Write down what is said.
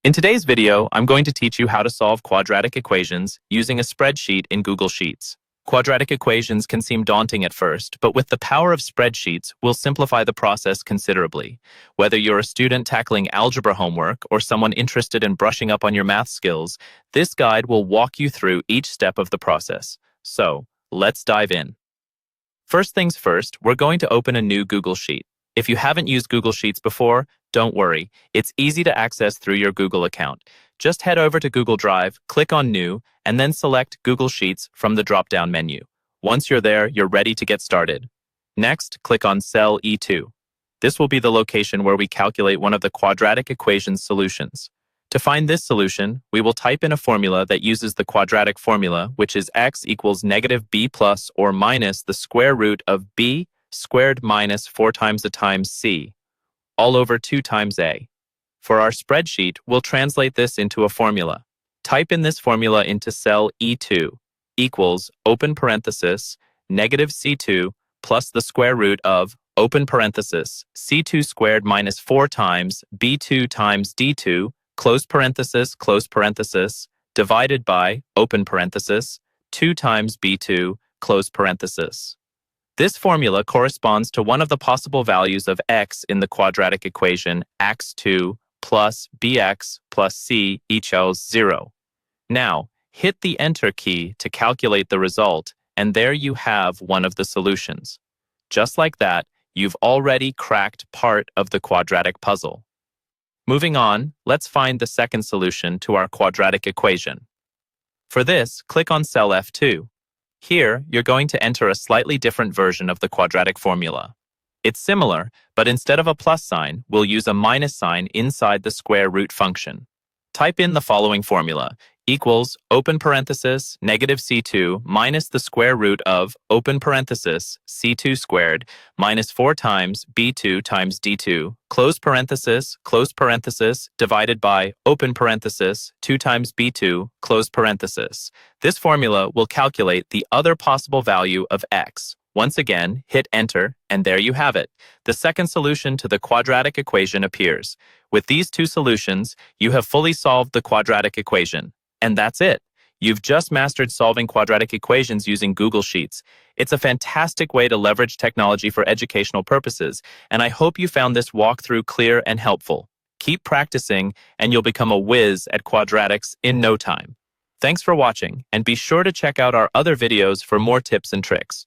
In today's video, I'm going to teach you how to solve quadratic equations using a spreadsheet in Google Sheets. Quadratic equations can seem daunting at first, but with the power of spreadsheets, we'll simplify the process considerably. Whether you're a student tackling algebra homework or someone interested in brushing up on your math skills, this guide will walk you through each step of the process. So, let's dive in. First things first, we're going to open a new Google Sheet. If you haven't used Google Sheets before, don't worry. It's easy to access through your Google account. Just head over to Google Drive, click on New, and then select Google Sheets from the drop-down menu. Once you're there, you're ready to get started. Next, click on cell E2. This will be the location where we calculate one of the quadratic equation's solutions. To find this solution, we will type in a formula that uses the quadratic formula, which is x equals negative b plus or minus the square root of b squared minus 4 times a times c, all over 2 times a. For our spreadsheet, we'll translate this into a formula. Type in this formula into cell E2 equals, open parenthesis, negative c2 plus the square root of, open parenthesis, c2 squared minus 4 times b2 times d2, close parenthesis, divided by, open parenthesis, 2 times b2, close parenthesis. This formula corresponds to one of the possible values of x in the quadratic equation x2 plus bx plus c equals 0. Now, hit the Enter key to calculate the result, and there you have one of the solutions. Just like that, you've already cracked part of the quadratic puzzle. Moving on, let's find the second solution to our quadratic equation. For this, click on cell F2. Here, you're going to enter a slightly different version of the quadratic formula. It's similar, but instead of a plus sign, we'll use a minus sign inside the square root function. Type in the following formula, equals, open parenthesis, negative c2 minus the square root of, open parenthesis, c2 squared minus 4 times b2 times d2, close parenthesis, divided by, open parenthesis, 2 times b2, close parenthesis. This formula will calculate the other possible value of x. Once again, hit Enter, and there you have it. The second solution to the quadratic equation appears. With these two solutions, you have fully solved the quadratic equation. And that's it. You've just mastered solving quadratic equations using Google Sheets. It's a fantastic way to leverage technology for educational purposes, and I hope you found this walkthrough clear and helpful. Keep practicing, and you'll become a whiz at quadratics in no time. Thanks for watching, and be sure to check out our other videos for more tips and tricks.